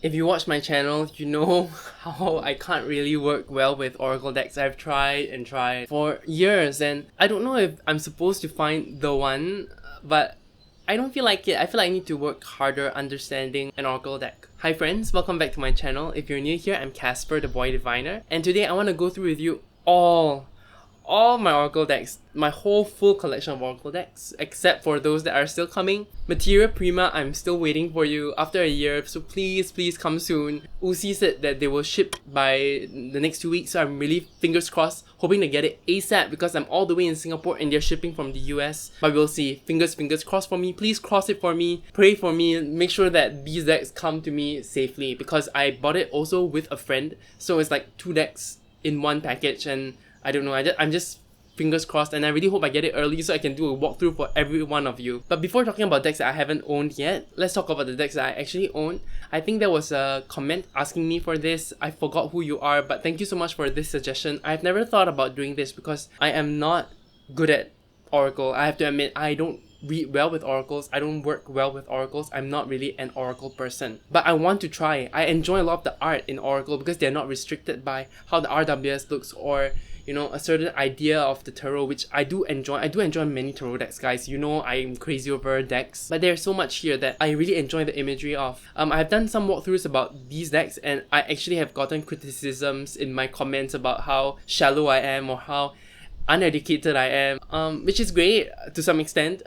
If you watch my channel, you know how I can't really work well with Oracle decks. I've tried and tried for years, and I don't know if I'm supposed to find the one, but I don't feel like it. I feel like I need to work harder understanding an Oracle deck. Hi friends, welcome back to my channel. If you're new here, I'm Casper, the Boy Diviner, and today I want to go through with you all my Oracle decks, my whole full collection of Oracle decks, except for those that are still coming. Materia Prima, I'm still waiting for you after a year, so please come soon. Uzi said that they will ship by the next 2 weeks, so I'm really, fingers crossed, hoping to get it ASAP because I'm all the way in Singapore and they're shipping from the US. But we'll see. Fingers crossed for me. Please cross it for me. Pray for me. Make sure that these decks come to me safely because I bought it also with a friend, so it's like 2 decks in one package, and I don't know, I'm just fingers crossed, and I really hope I get it early so I can do a walkthrough for every one of you. But before talking about decks that I haven't owned yet, let's talk about the decks that I actually own. I think there was a comment asking me for this. I forgot who you are, but thank you so much for this suggestion. I've never thought about doing this because I am not good at Oracle. I have to admit, I don't read well with oracles. I don't work well with oracles. I'm not really an oracle person, but I want to try. I enjoy a lot of the art in Oracle because they're not restricted by how the RWS looks or, you know, a certain idea of the tarot, which I do enjoy. I do enjoy many tarot decks, guys. You know, I'm crazy over decks, but there's so much here that I really enjoy the imagery of. I've done some walkthroughs about these decks, and I actually have gotten criticisms in my comments about how shallow I am or how uneducated I am, which is great to some extent.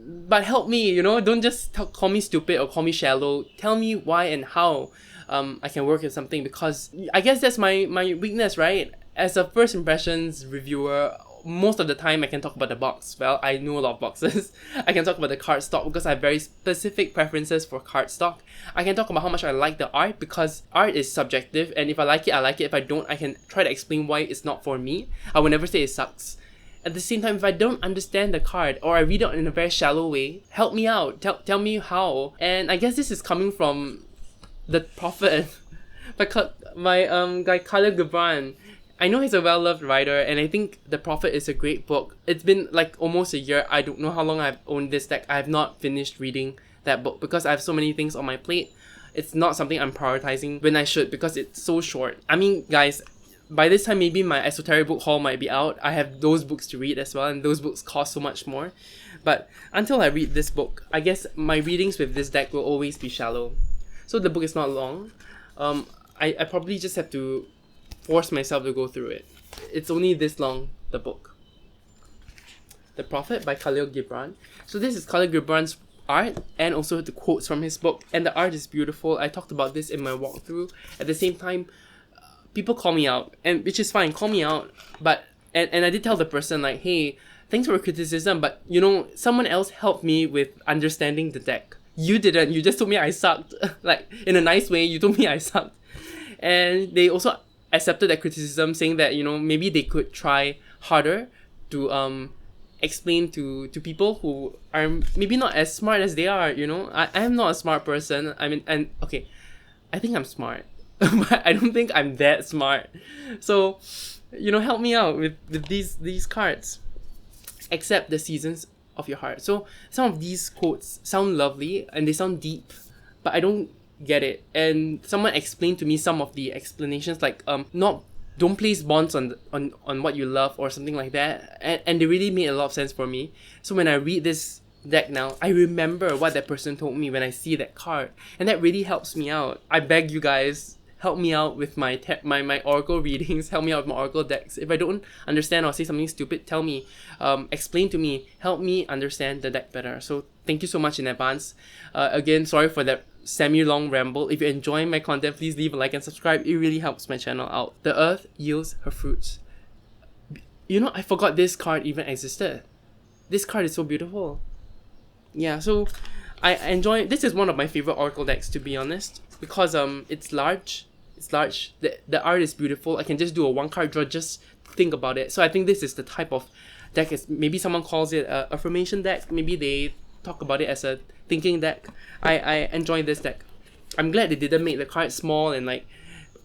But help me, you know, don't just call me stupid or call me shallow. Tell me why and how I can work with something, because I guess that's my weakness, right? As a first impressions reviewer, most of the time I can talk about the box. Well, I know a lot of boxes. I can talk about the card stock because I have very specific preferences for card stock. I can talk about how much I like the art because art is subjective, and if I like it, I like it. If I don't, I can try to explain why it's not for me. I will never say it sucks. At the same time, if I don't understand the card or I read it in a very shallow way, help me out. Tell me how. And I guess this is coming from the Prophet, my guy Khalil Gibran. I know he's a well-loved writer, and I think The Prophet is a great book. It's been like almost a year. I don't know how long I've owned this deck. I have not finished reading that book because I have so many things on my plate. It's not something I'm prioritizing when I should because it's so short. I mean, guys, by this time maybe my esoteric book haul might be out. I have those books to read as well, and those books cost so much more. But until I read this book, I guess my readings with this deck will always be shallow. So the book is not long. I probably just have to force myself to go through it. It's only this long, the book. The Prophet by Khalil Gibran. So this is Khalil Gibran's art and also the quotes from his book, and the art is beautiful. I talked about this in my walkthrough. At the same time, people call me out, and which is fine, call me out, but and I did tell the person like, hey, thanks for the criticism, but you know, someone else helped me with understanding the deck. You didn't. You just told me I sucked. Like, in a nice way, you told me I sucked. And they also accepted that criticism, saying that, you know, maybe they could try harder to explain to people who are maybe not as smart as they are, you know. I'm not a smart person. I mean, and okay, I think I'm smart, but I don't think I'm that smart. So, you know, help me out with these cards. Accept the seasons of your heart. So some of these quotes sound lovely and they sound deep, but I don't get it. And someone explained to me some of the explanations, like don't place bonds on what you love or something like that, and they really made a lot of sense for me. So when I read this deck now, I remember what that person told me when I see that card, and that really helps me out. I beg you guys, help me out with my oracle readings. Help me out with my oracle decks. If I don't understand or say something stupid, tell me, explain to me, help me understand the deck better. So thank you so much in advance. Again, sorry for that semi-long ramble. If you're enjoying my content, please leave a like and subscribe. It really helps my channel out. The earth yields her fruits. You know, I forgot this card even existed. This card is so beautiful. Yeah, so I enjoy. This is one of my favorite oracle decks, to be honest, because it's large. It's large. The art is beautiful. I can just do a one card draw. Just think about it. So I think this is the type of deck. Maybe someone calls it a affirmation deck. Maybe they talk about it as a thinking deck. I enjoy this deck. I'm glad they didn't make the card small and like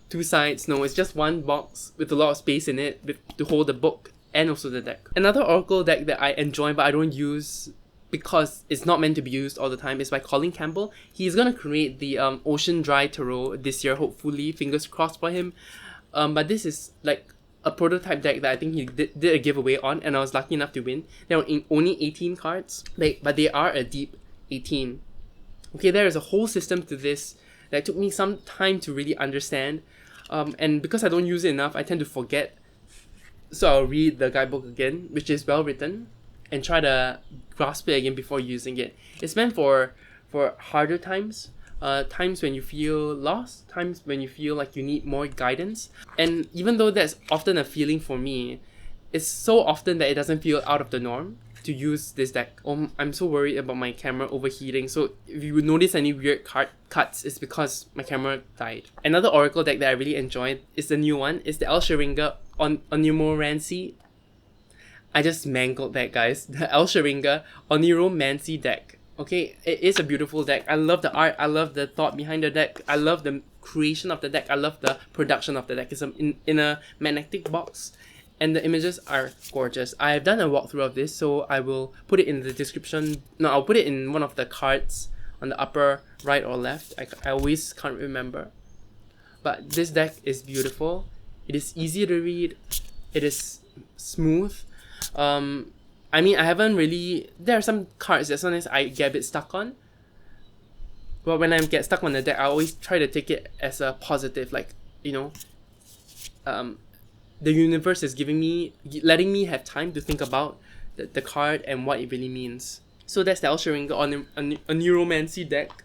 2 sides. No, it's just one box with a lot of space in it to hold the book and also the deck. Another oracle deck that I enjoy but I don't use because it's not meant to be used all the time, is by Colin Campbell. He's gonna create the Ocean Dry Tarot this year, hopefully, fingers crossed for him. But this is like a prototype deck that I think he did a giveaway on, and I was lucky enough to win. There were only 18 cards, but they are a deep 18. Okay, there is a whole system to this that took me some time to really understand. And because I don't use it enough, I tend to forget. So I'll read the guidebook again, which is well written, and try to grasp it again before using it. It's meant for harder times, times when you feel lost, times when you feel like you need more guidance. And even though that's often a feeling for me, it's so often that it doesn't feel out of the norm to use this deck. I'm so worried about my camera overheating, so if you would notice any weird card cuts, it's because my camera died. Another Oracle deck that I really enjoyed is the new one. It's the Alcheringa Oneiromancy. I just mangled that, guys. The Alcheringa Oneiromancy deck. Okay, it is a beautiful deck. I love the art. I love the thought behind the deck. I love the creation of the deck. I love the production of the deck. It's in a magnetic box, and the images are gorgeous. I have done a walkthrough of this, so I will put it in the description. No, I'll put it in one of the cards on the upper right or left. I always can't remember. But this deck is beautiful. It is easy to read. It is smooth. I mean, I haven't really... There are some cards that sometimes I get a bit stuck on. But when I get stuck on the deck, I always try to take it as a positive. Like, you know, the universe is letting me have time to think about the card and what it really means. So that's the Alcheringa on a Neuromancy deck.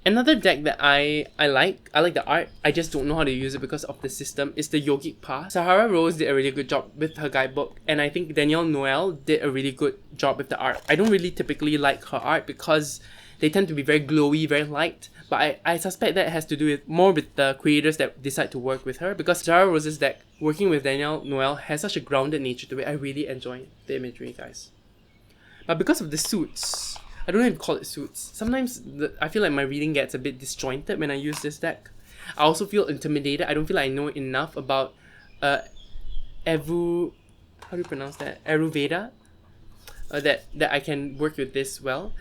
Another deck that I like the art, I just don't know how to use it because of the system, is the Yogic Path. Sahara Rose did a really good job with her guidebook, and I think Danielle Noel did a really good job with the art. I don't really typically like her art because they tend to be very glowy, very light, but I suspect that has to do more with the creators that decide to work with her, because Sahara Rose's deck, working with Danielle Noel, has such a grounded nature to it. I really enjoy the imagery, guys. But because of the suits, I don't know if you call it suits. Sometimes I feel like my reading gets a bit disjointed when I use this deck. I also feel intimidated. I don't feel like I know enough about how do you pronounce that? Ayurveda. That I can work with this well.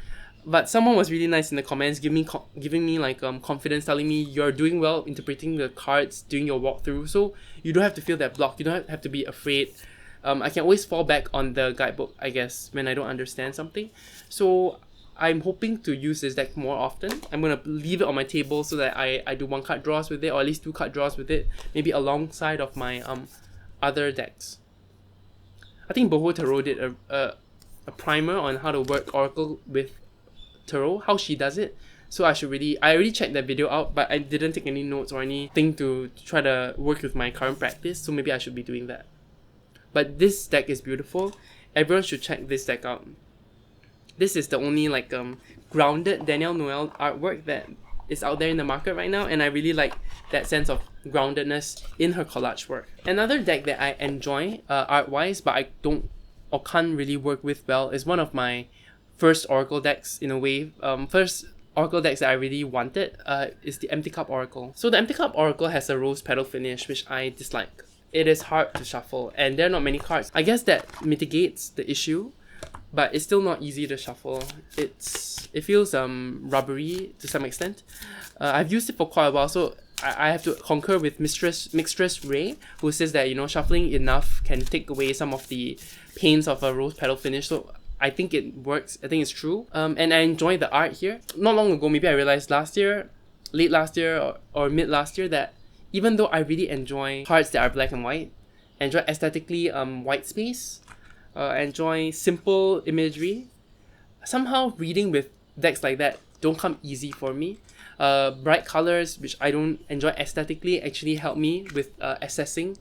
But someone was really nice in the comments, giving me like confidence, telling me you're doing well interpreting the cards during your walkthrough, so you don't have to feel that block. You don't have to be afraid. I can always fall back on the guidebook, I guess, when I don't understand something. So I'm hoping to use this deck more often. I'm going to leave it on my table so that I do 1 card draws with it, or at least 2 card draws with it, maybe alongside of my other decks. I think Boho Tarot did a primer on how to work Oracle with Tarot, how she does it. So I already checked that video out, but I didn't take any notes or anything to try to work with my current practice, so maybe I should be doing that. But this deck is beautiful. Everyone should check this deck out. This is the only like grounded Danielle Noel artwork that is out there in the market right now, and I really like that sense of groundedness in her collage work. Another deck that I enjoy art-wise, but I don't or can't really work with well, is one of my first Oracle decks in a way. First Oracle decks that I really wanted is the Empty Cup Oracle. So the Empty Cup Oracle has a rose petal finish, which I dislike. It is hard to shuffle, and there are not many cards. I guess that mitigates the issue, but it's still not easy to shuffle. It feels rubbery to some extent. I've used it for quite a while, so I have to concur with Mistress Ray, who says that, you know, shuffling enough can take away some of the pains of a rose petal finish. So I think it works. I think it's true. And I enjoy the art here. Not long ago, maybe I realized late last year or mid last year, that even though I really enjoy cards that are black and white, enjoy aesthetically white space, enjoy simple imagery, somehow reading with decks like that don't come easy for me. Bright colors, which I don't enjoy aesthetically, actually help me with assessing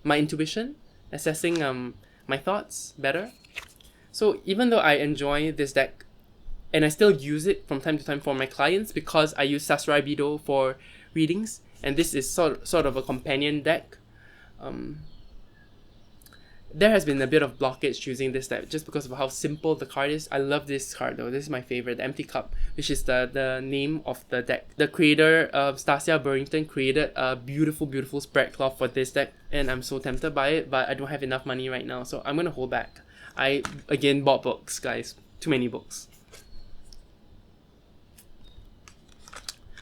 my intuition, assessing my thoughts better. So even though I enjoy this deck, and I still use it from time to time for my clients because I use Sasurai Bido for readings, and this is sort of a companion deck, there has been a bit of blockage choosing this deck just because of how simple the card is. I love this card though. This is my favorite, the Empty Cup, which is the name of the deck. The creator, Stasia Burrington, created a beautiful spread cloth for this deck, and I'm so tempted by it, but I don't have enough money right now, so I'm gonna hold back. I again bought books, guys. Too many books.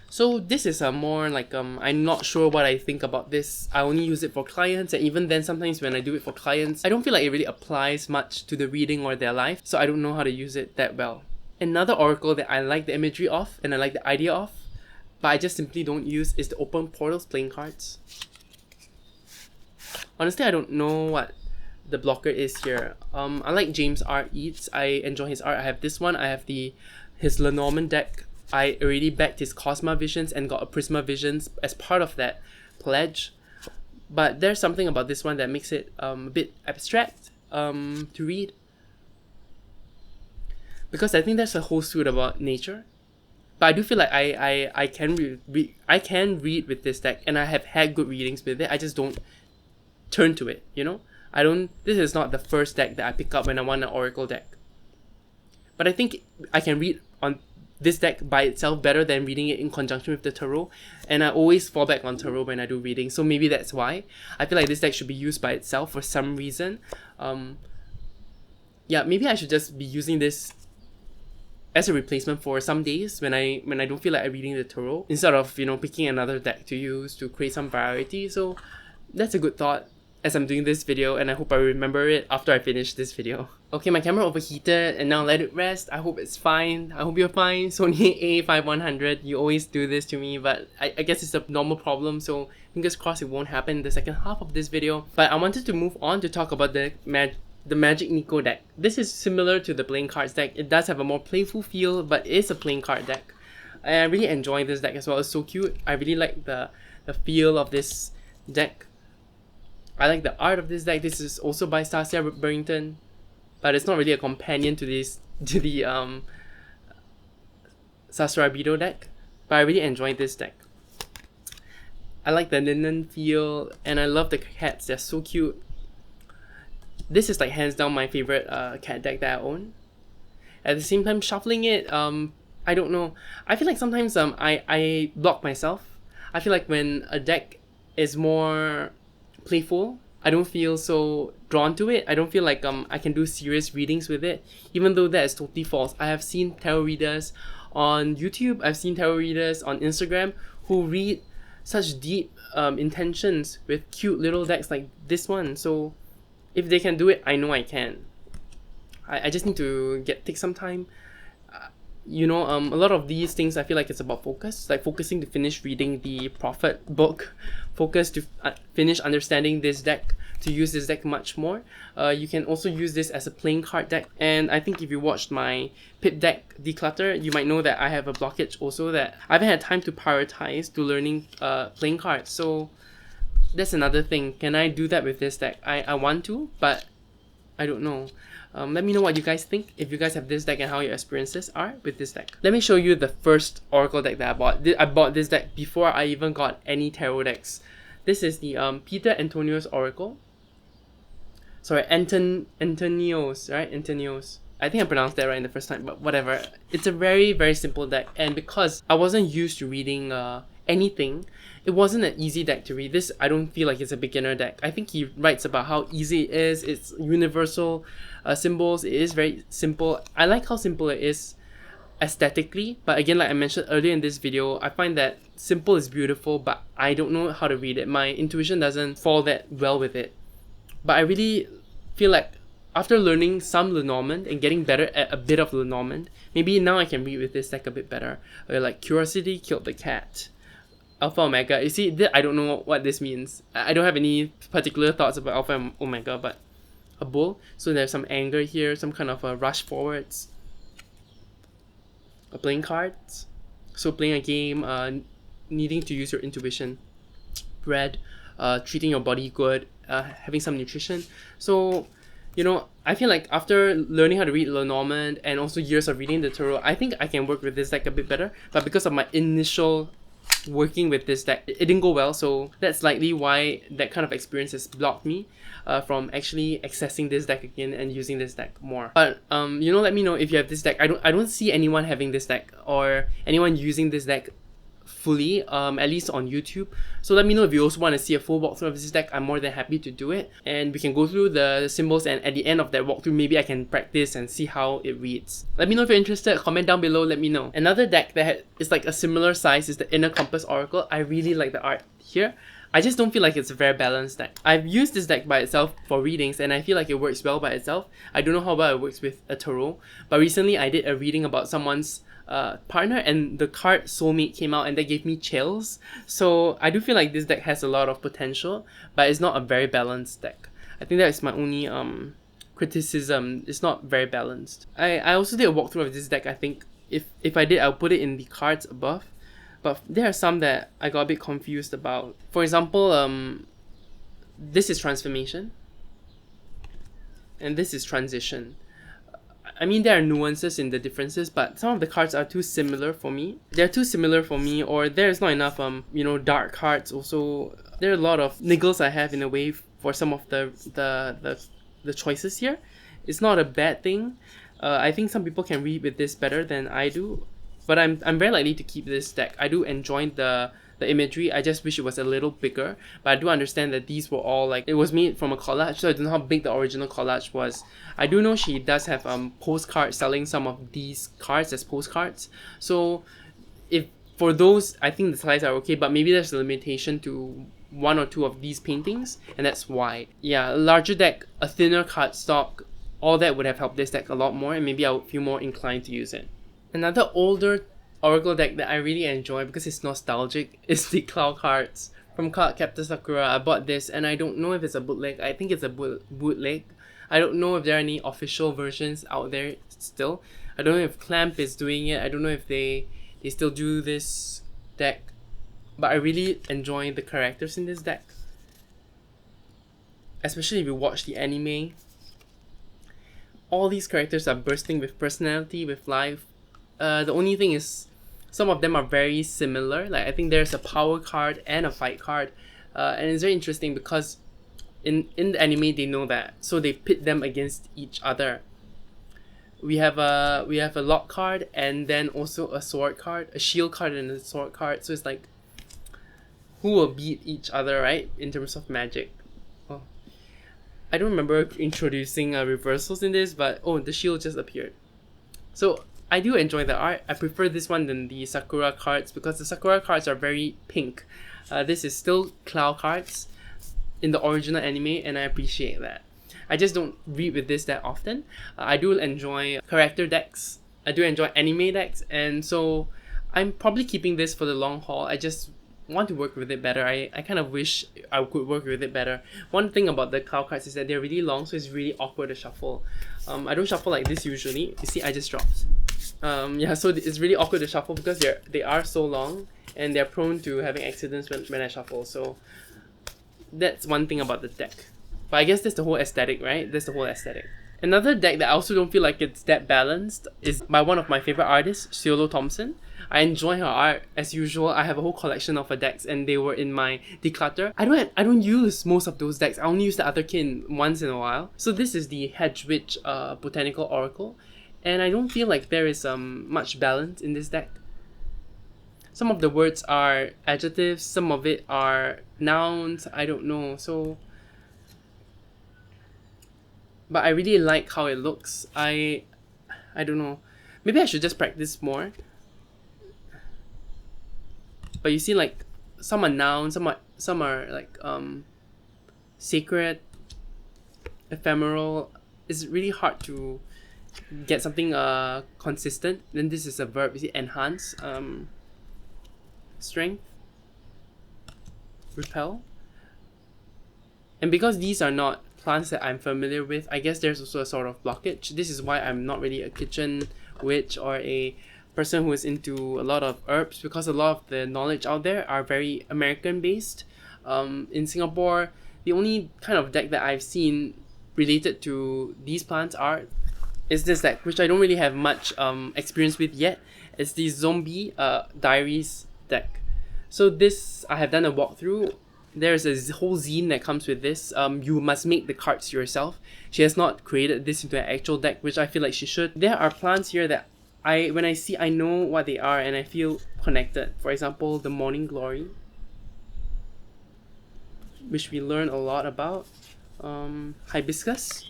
So this is a more like I'm not sure what I think about this. I only use it for clients, and even then sometimes when I do it for clients, I don't feel like it really applies much to the reading or their life, so I don't know how to use it that well. Another oracle that I like the imagery of and I like the idea of, but I just simply don't use, is the Open Portals playing cards. Honestly, I don't know what the blocker is here. I like James R. Eads. I enjoy his art. I have this one. I have his Lenormand deck. I already backed his Cosma Visions and got a Prisma Visions as part of that pledge. But there's something about this one that makes it a bit abstract to read. Because I think there's a whole suite about nature. But I do feel like I can read with this deck, and I have had good readings with it. I just don't turn to it, you know? This is not the first deck that I pick up when I want an Oracle deck. But I think I can read on this deck by itself better than reading it in conjunction with the tarot, and I always fall back on tarot when I do reading, so maybe that's why. I feel like this deck should be used by itself for some reason. Yeah, maybe I should just be using this as a replacement for some days when I don't feel like reading the tarot, instead of, you know, picking another deck to use to create some variety. So that's a good thought as I'm doing this video, and I hope I remember it after I finish this video. Okay, my camera overheated and now let it rest. I hope it's fine. I hope you're fine. Sony A5100, you always do this to me, but I guess it's a normal problem, so fingers crossed it won't happen in the second half of this video. But I wanted to move on to talk about the Magic Neko deck. This is similar to the Playing Cards deck. It does have a more playful feel, but it is a playing card deck. And I really enjoy this deck as well. It's so cute. I really like the feel of this deck. I like the art of this deck. This is also by Stasia Burrington, but it's not really a companion to the Sasrabido deck. But I really enjoyed this deck. I like the linen feel, and I love the cats. They're so cute. This is like hands down my favorite cat deck that I own. At the same time, shuffling it, I don't know. I feel like sometimes I block myself. I feel like when a deck is more playful, I don't feel so drawn to it. I don't feel like I can do serious readings with it, even though that is totally false. I have seen tarot readers on YouTube, I've seen tarot readers on Instagram who read such deep intentions with cute little decks like this one. So if they can do it, I know I can. I just need to take some time. You know, a lot of these things I feel like it's about focus, like focusing to finish reading the Prophet book, focus to finish understanding this deck, to use this deck much more. You can also use this as a playing card deck, and I think if you watched my Pip deck declutter, you might know that I have a blockage also, that I haven't had time to prioritize to learning playing cards. So that's another thing. Can I do that with this deck? I want to, but I don't know. Let me know what you guys think, if you guys have this deck and how your experiences are with this deck. Let me show you the first Oracle deck that I bought. I bought this deck before I even got any tarot decks. This is the Peter Antoniou's Oracle. Sorry, Antonio's, right? Antonio's. I think I pronounced that right in the first time, but whatever. It's a very, very simple deck, and because I wasn't used to reading anything, it wasn't an easy deck to read. This, I don't feel like it's a beginner deck. I think he writes about how easy it is. It's universal symbols. It is very simple. I like how simple it is aesthetically, but again, like I mentioned earlier in this video, I find that simple is beautiful, but I don't know how to read it. My intuition doesn't fall that well with it. But I really feel like after learning some Lenormand and getting better at a bit of Lenormand, maybe now I can read with this deck a bit better. Like Curiosity Killed the Cat, Alpha Omega. You see, I don't know what this means. I don't have any particular thoughts about Alpha and Omega, but a bull. So there's some anger here, some kind of a rush forwards. Playing cards. So playing a game, needing to use your intuition. Bread, treating your body good, having some nutrition. So, you know, I feel like after learning how to read Lenormand and also years of reading the tarot, I think I can work with this deck a bit better. But because of my initial working with this deck, it didn't go well, so that's likely why that kind of experience has blocked me from actually accessing this deck again and using this deck more. But you know, let me know if you have this deck. I don't see anyone having this deck or anyone using this deck fully, at least on YouTube. So let me know if you also want to see a full walkthrough of this deck. I'm more than happy to do it. And we can go through the symbols, and at the end of that walkthrough, maybe I can practice and see how it reads. Let me know if you're interested. Comment down below, let me know. Another deck that is like a similar size is the Inner Compass Oracle. I really like the art here. I just don't feel like it's a very balanced deck. I've used this deck by itself for readings and I feel like it works well by itself. I don't know how well it works with a tarot, but recently I did a reading about someone's partner and the card Soulmate came out and that gave me chills. So I do feel like this deck has a lot of potential, but it's not a very balanced deck. I think that is my only criticism. It's not very balanced. I also did a walkthrough of this deck. I think if I did, I'll put it in the cards above. But there are some that I got a bit confused about. For example, this is transformation. And this is transition. I mean, there are nuances in the differences, but some of the cards are too similar for me. They're too similar for me, or there's not enough, dark cards also. There are a lot of niggles I have in a way for some of the choices here. It's not a bad thing. I think some people can read with this better than I do. But I'm very likely to keep this deck. I do enjoy the imagery. I just wish it was a little bigger. But I do understand that these were all like, it was made from a collage, so I don't know how big the original collage was. I do know she does have postcards, selling some of these cards as postcards. So if for those, I think the size are okay, but maybe there's a limitation to one or two of these paintings, and that's why. Yeah, a larger deck, a thinner cardstock, all that would have helped this deck a lot more, and maybe I would feel more inclined to use it. Another older Oracle deck that I really enjoy because it's nostalgic is the Clow Cards from Cardcaptor Sakura. I bought this and I don't know if it's a bootleg. I think it's a bootleg. I don't know if there are any official versions out there still. I don't know if Clamp is doing it. I don't know if they still do this deck. But I really enjoy the characters in this deck. Especially if you watch the anime. All these characters are bursting with personality, with life. The only thing is, some of them are very similar. Like I think there's a power card and a fight card, and it's very interesting because in the anime they know that, so they pit them against each other. We have a lock card and then also a sword card, a shield card and a sword card. So it's like, who will beat each other, right? In terms of magic. Oh, I don't remember introducing reversals in this, but oh, the shield just appeared. So I do enjoy the art. I prefer this one than the Sakura cards because the Sakura cards are very pink. This is still Clow Cards in the original anime, and I appreciate that. I just don't read with this that often. I do enjoy character decks. I do enjoy anime decks, and so I'm probably keeping this for the long haul. I just want to work with it better. I kind of wish I could work with it better. One thing about the Clow Cards is that they're really long, so it's really awkward to shuffle. I don't shuffle like this usually. You see, I just dropped. Yeah, so it's really awkward to shuffle because they are so long and they're prone to having accidents when I shuffle. So that's one thing about the deck. But I guess that's the whole aesthetic, right? That's the whole aesthetic. Another deck that I also don't feel like it's that balanced is by one of my favorite artists, Ciolo Thompson. I enjoy her art as usual. I have a whole collection of her decks and they were in my declutter. I don't use most of those decks. I only use the Otherkin once in a while. So this is the Hedgewitch Botanical Oracle. And I don't feel like there is much balance in this deck. Some of the words are adjectives, some of it are nouns, I don't know. So, but I really like how it looks. I don't know. Maybe I should just practice more. But you see, like, some are nouns, some are like sacred, ephemeral. It's really hard to get something consistent. Then this is a verb. You see, enhance, strength, repel. And because these are not plants that I'm familiar with, I guess there's also a sort of blockage. This is why I'm not really a kitchen witch or a person who is into a lot of herbs, because a lot of the knowledge out there are very American based. In Singapore, the only kind of deck that I've seen related to these plants is this deck, which I don't really have much experience with yet. It's the Zombie Diaries deck. So this, I have done a walkthrough. There's a whole zine that comes with this. You must make the cards yourself. She has not created this into an actual deck, which I feel like she should. There are plants here that when I see, I know what they are and I feel connected. For example, the Morning Glory, which we learn a lot about. Hibiscus,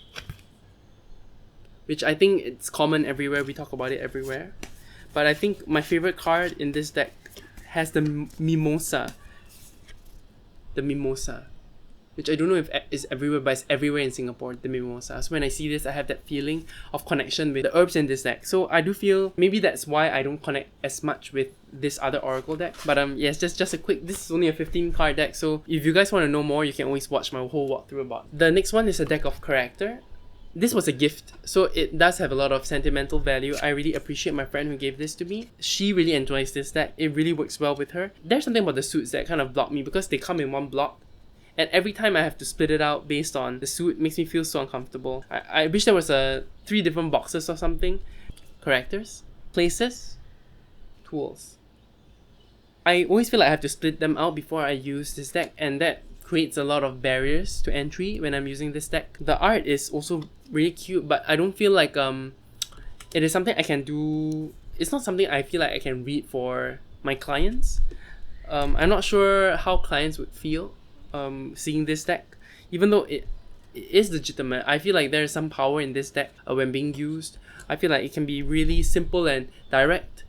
which I think it's common everywhere, we talk about it everywhere. But I think my favorite card in this deck has the Mimosa. The Mimosa, which I don't know if it's everywhere, but it's everywhere in Singapore, the Mimosa. So when I see this, I have that feeling of connection with the herbs in this deck. So I do feel maybe that's why I don't connect as much with this other Oracle deck. But yes, just a quick, this is only a 15 card deck. So if you guys want to know more, you can always watch my whole walkthrough about it. The next one is a deck of character. This was a gift, so it does have a lot of sentimental value. I really appreciate my friend who gave this to me. She really enjoys this deck. It really works well with her. There's something about the suits that kind of block me because they come in one block. And every time I have to split it out based on the suit, it makes me feel so uncomfortable. I wish there was 3 different boxes or something. Characters, places, tools. I always feel like I have to split them out before I use this deck, and that creates a lot of barriers to entry when I'm using this deck. The art is also really cute, but I don't feel like it is something I can do. It's not something I feel like I can read for my clients. I'm not sure how clients would feel seeing this deck, even though it is legitimate. I feel like there is some power in this deck when being used. I feel like it can be really simple and direct,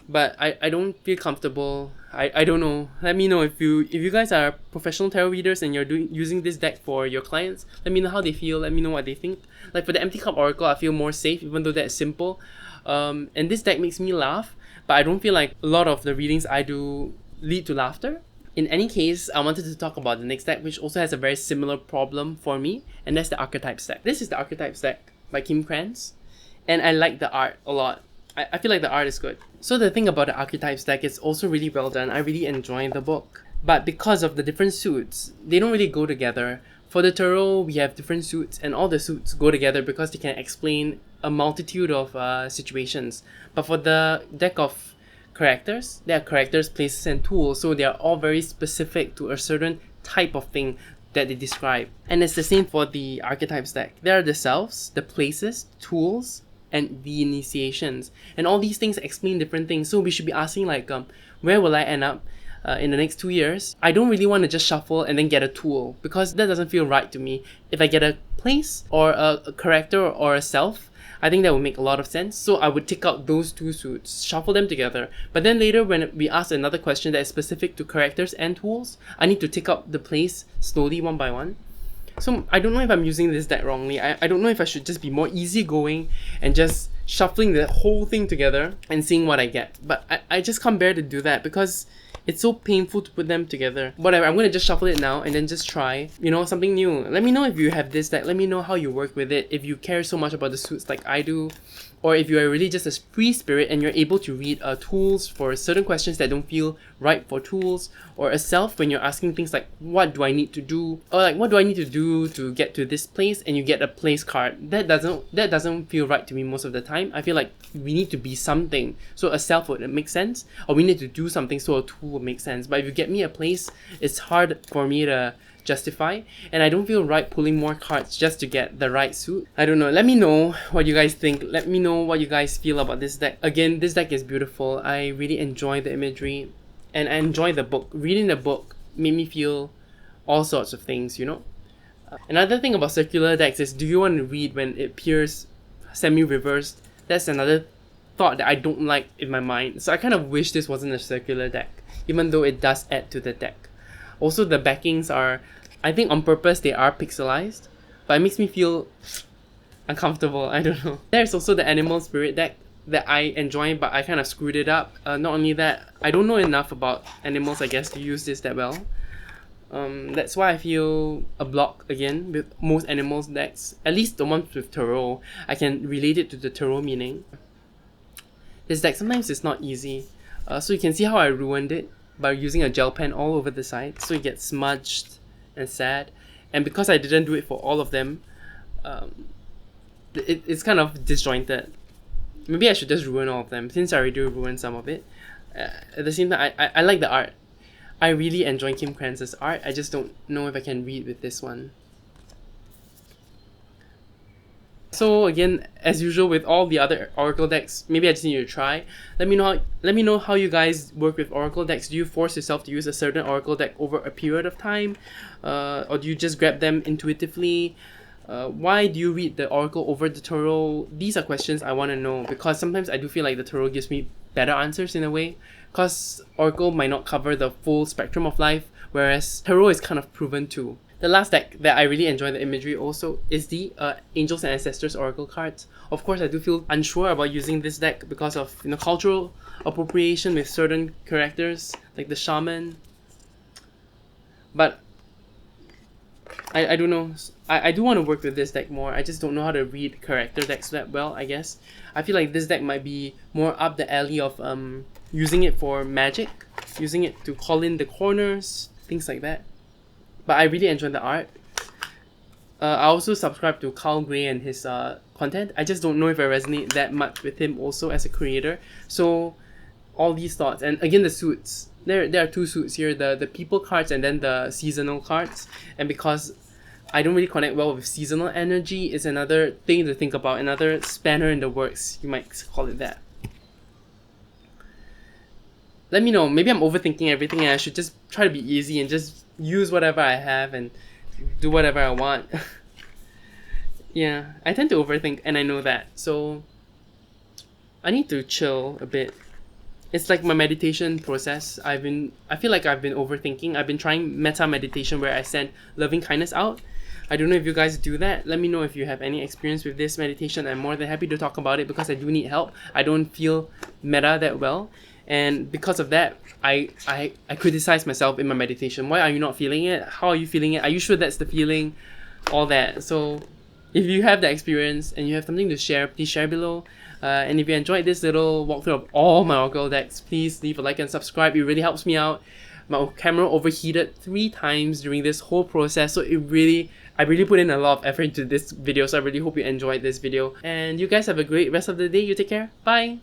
but I don't feel comfortable. I don't know. Let me know if you guys are professional tarot readers and you're using this deck for your clients. Let me know how they feel. Let me know what they think. Like for the Empty Cup Oracle, I feel more safe, even though that's simple. And this deck makes me laugh, but I don't feel like a lot of the readings I do lead to laughter. In any case, I wanted to talk about the next deck, which also has a very similar problem for me, and that's the Archetypes Deck. This is the Archetypes Deck by Kim Kranz, and I like the art a lot. I feel like the art is good. So the thing about the Archetypes deck is also really well done. I really enjoy the book. But because of the different suits, they don't really go together. For the tarot, we have different suits, and all the suits go together because they can explain a multitude of situations. But for the deck of characters, there are characters, places, and tools, so they are all very specific to a certain type of thing that they describe. And it's the same for the Archetypes deck. There are the selves, the places, tools, and the initiations, and all these things explain different things. So we should be asking like, where will I end up in the next 2 years? I don't really want to just shuffle and then get a tool, because that doesn't feel right to me. If I get a place or a character or a self, I think that would make a lot of sense. So I would take out those 2 suits, shuffle them together. But then later when we ask another question that is specific to characters and tools, I need to take out the place slowly one by one. So I don't know if I'm using this deck wrongly. I don't know if I should just be more easygoing and just shuffling the whole thing together and seeing what I get. But I just can't bear to do that because it's so painful to put them together. Whatever, I'm going to just shuffle it now and then just try, something new. Let me know if you have this deck. Let me know how you work with it. If you care so much about the suits like I do, or if you are really just a free spirit and you're able to read tools for certain questions that don't feel right for tools, or a self when you're asking things like, what do I need to do? Or like, what do I need to do to get to this place? And you get a place card. That doesn't feel right to me most of the time. I feel like we need to be something. So a self would make sense, or we need to do something so a tool would make sense. But if you get me a place, it's hard for me to justify, and I don't feel right pulling more cards just to get the right suit. I don't know. Let me know what you guys think. Let me know what you guys feel about this deck. Again, this deck is beautiful. I really enjoy the imagery and I enjoy the book. Reading the book made me feel all sorts of things, Another thing about circular decks is, do you want to read when it appears semi-reversed? That's another thought that I don't like in my mind. So I kind of wish this wasn't a circular deck, even though it does add to the deck. Also, the backings are, I think on purpose, they are pixelized, but it makes me feel uncomfortable. I don't know. There's also the Animal Spirit deck that I enjoy, but I kind of screwed it up. Not only that, I don't know enough about animals, I guess, to use this that well. That's why I feel a block again with most animals decks. At least the ones with tarot, I can relate it to the tarot meaning. This deck sometimes it's not easy. So you can see how I ruined it by using a gel pen all over the side, so it gets smudged and sad. And because I didn't do it for all of them, it's kind of disjointed. Maybe I should just ruin all of them, since I already ruined some of it. At the same time, I like the art. I really enjoy Kim Kranz's art. I just don't know if I can read with this one. So again, as usual with all the other Oracle decks, maybe I just need to try. Let me know how you guys work with Oracle decks. Do you force yourself to use a certain Oracle deck over a period of time? Or do you just grab them intuitively? Why do you read the Oracle over the Tarot? These are questions I want to know, because sometimes I do feel like the Tarot gives me better answers in a way, because Oracle might not cover the full spectrum of life, whereas Tarot is kind of proven to. The last deck that I really enjoy the imagery also is the Angels and Ancestors Oracle cards. Of course, I do feel unsure about using this deck because of cultural appropriation with certain characters like the Shaman. But I don't know. I do want to work with this deck more. I just don't know how to read character decks that well, I guess. I feel like this deck might be more up the alley of using it for magic, using it to call in the corners, things like that. But I really enjoy the art. I also subscribe to Carl Gray and his content. I just don't know if I resonate that much with him also as a creator. So all these thoughts, and again the suits. There are two suits here, the people cards and then the seasonal cards. And because I don't really connect well with seasonal energy, is another thing to think about, another spanner in the works, you might call it that. Let me know, maybe I'm overthinking everything and I should just try to be easy and just use whatever I have and do whatever I want. Yeah, I tend to overthink and I know that, so I need to chill a bit. It's like my meditation process. I feel like I've been overthinking. I've been trying metta meditation where I send loving kindness out. I don't know if you guys do that. Let me know if you have any experience with this meditation. I'm more than happy to talk about it because I do need help. I don't feel metta that well. And because of that, I criticize myself in my meditation. Why are you not feeling it? How are you feeling it? Are you sure that's the feeling? All that. So if you have that experience and you have something to share, please share below. And if you enjoyed this little walkthrough of all my Oracle decks, please leave a like and subscribe. It really helps me out. My camera overheated 3 times during this whole process, so I really put in a lot of effort into this video, so I really hope you enjoyed this video. And you guys have a great rest of the day. You take care. Bye!